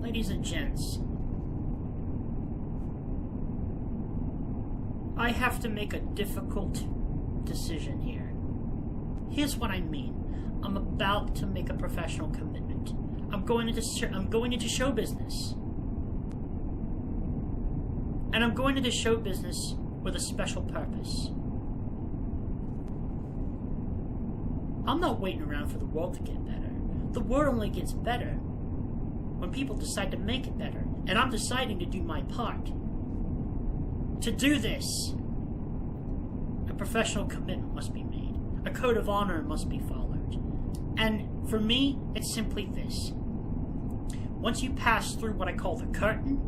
Ladies and gents, I have to make a difficult decision here. Here's what I mean. I'm about to make a professional commitment. I'm going into show business. And I'm going into show business with a special purpose. I'm not waiting around for the world to get better. The world only gets better when people decide to make it better. And I'm deciding to do my part. To do this, a professional commitment must be made. A code of honor must be followed. And for me, it's simply this. Once you pass through what I call the curtain,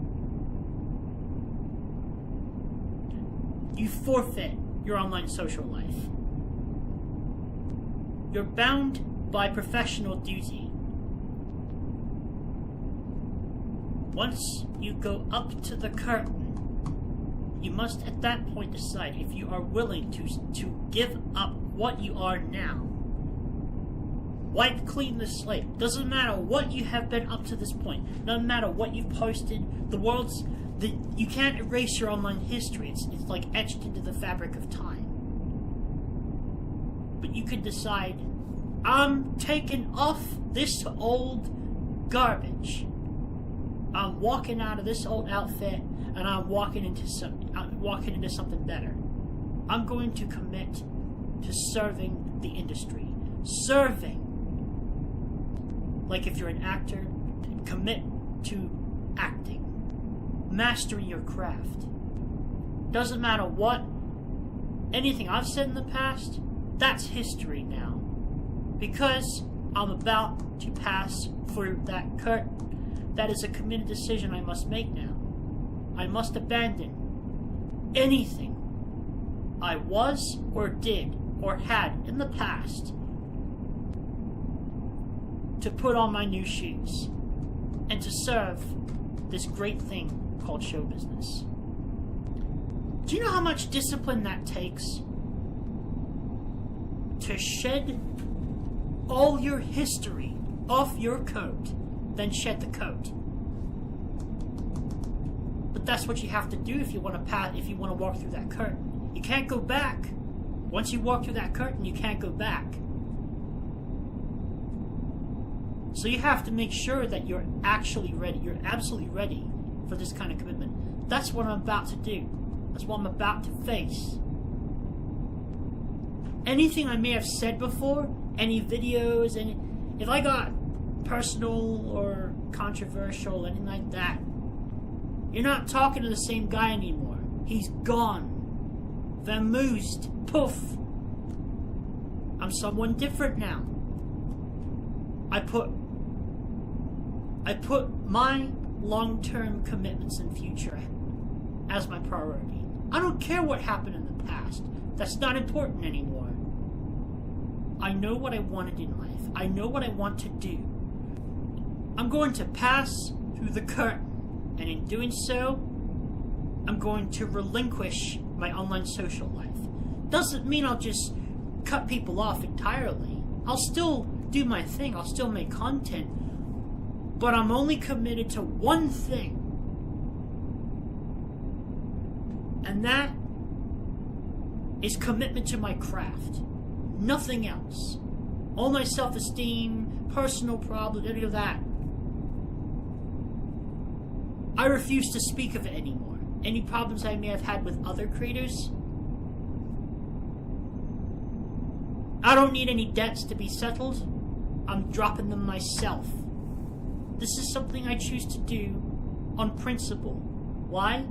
you forfeit your online social life. You're bound by professional duty. Once you go up to the curtain, you must at that point decide if you are willing to give up what you are now. Wipe clean the slate. Doesn't matter what you have been up to this point. Doesn't matter what you've posted. You can't erase your online history. It's like etched into the fabric of time. But you could decide, I'm taking off this old garbage. I'm walking out of this old outfit and I'm walking into something better. I'm going to commit to serving the industry. Serving. Like if you're an actor, commit to acting. Mastering your craft. Doesn't matter what, anything I've said in the past, that's history now. Because I'm about to pass through that curtain. That is a committed decision I must make now. I must abandon anything I was or did or had in the past to put on my new shoes and to serve this great thing called show business. Do you know how much discipline that takes? To shed all your history off your coat, then shed the coat. But that's what you have to do if you want to walk through that curtain. You can't go back. Once you walk through that curtain, you can't go back. So you have to make sure that you're actually ready. You're absolutely ready for this kind of commitment. That's what I'm about to do. That's what I'm about to face. Anything I may have said before, any videos, if I got personal or controversial, anything like that, you're not talking to the same guy anymore. He's gone. Vamoosed. Poof. I'm someone different now. I put my long-term commitments and future as my priority. I don't care what happened in the past. That's not important anymore. I know what I wanted in life. I know what I want to do. I'm going to pass through the curtain, and in doing so, I'm going to relinquish my online social life. Doesn't mean I'll just cut people off entirely. I'll still do my thing. I'll still make content. But I'm only committed to one thing. And that is commitment to my craft. Nothing else. All my self-esteem, personal problems, any of that. I refuse to speak of it anymore. Any problems I may have had with other creators, I don't need any debts to be settled. I'm dropping them myself. This is something I choose to do on principle. Why?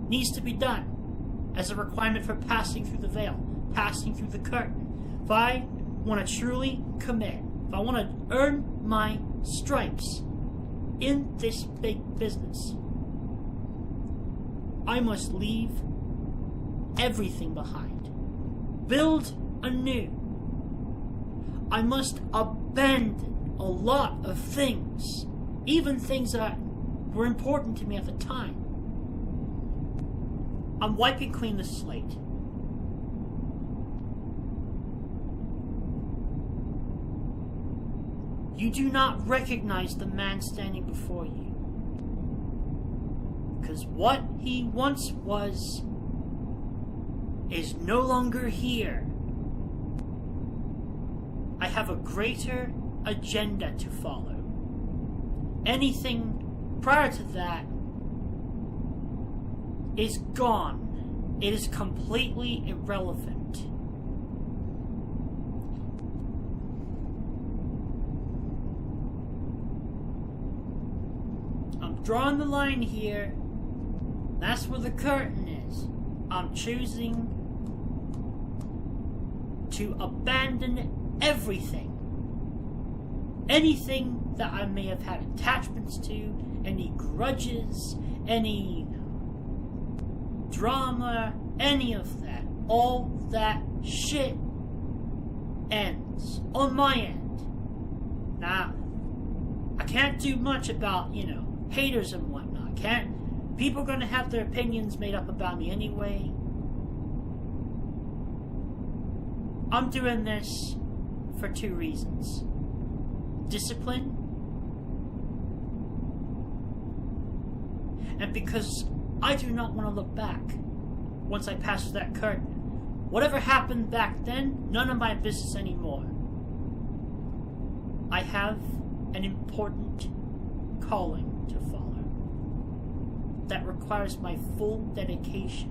Needs to be done as a requirement for passing through the veil, passing through the curtain. If I want to truly commit, if I want to earn my stripes in this big business, I must leave everything behind. Build anew. I must abandon a lot of things, even things that were important to me at the time. I'm wiping clean the slate. You do not recognize the man standing before you. Because what he once was is no longer here. I have a greater agenda to follow. Anything prior to that is gone. It is completely irrelevant. I'm drawing the line here. That's where the curtain is. I'm choosing to abandon everything. Anything that I may have had attachments to, any grudges, any drama, any of that. All that shit ends on my end. Now, I can't do much about, haters and whatnot. People are going to have their opinions made up about me anyway. I'm doing this for 2 reasons. Discipline, and because I do not want to look back once I pass through that curtain. Whatever happened back then, none of my business anymore. I have an important calling to follow that requires my full dedication.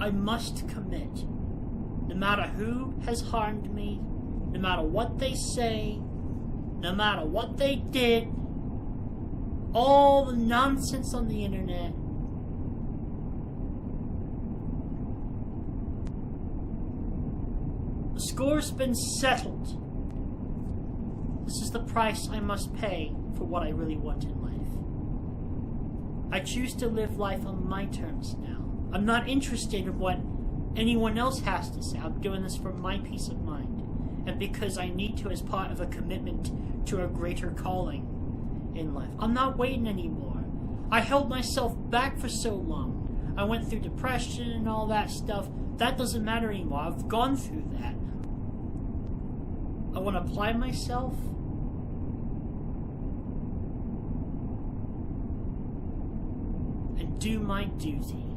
I must commit. No matter who has harmed me, no matter what they say, no matter what they did, all the nonsense on the internet, the score's been settled. This is the price I must pay for what I really want in life. I choose to live life on my terms now. I'm not interested in what anyone else has to say. I'm doing this for my peace of mind, and because I need to as part of a commitment to a greater calling in life. I'm not waiting anymore. I held myself back for so long. I went through depression and all that stuff. That doesn't matter anymore. I've gone through that. I want to apply myself and do my duty.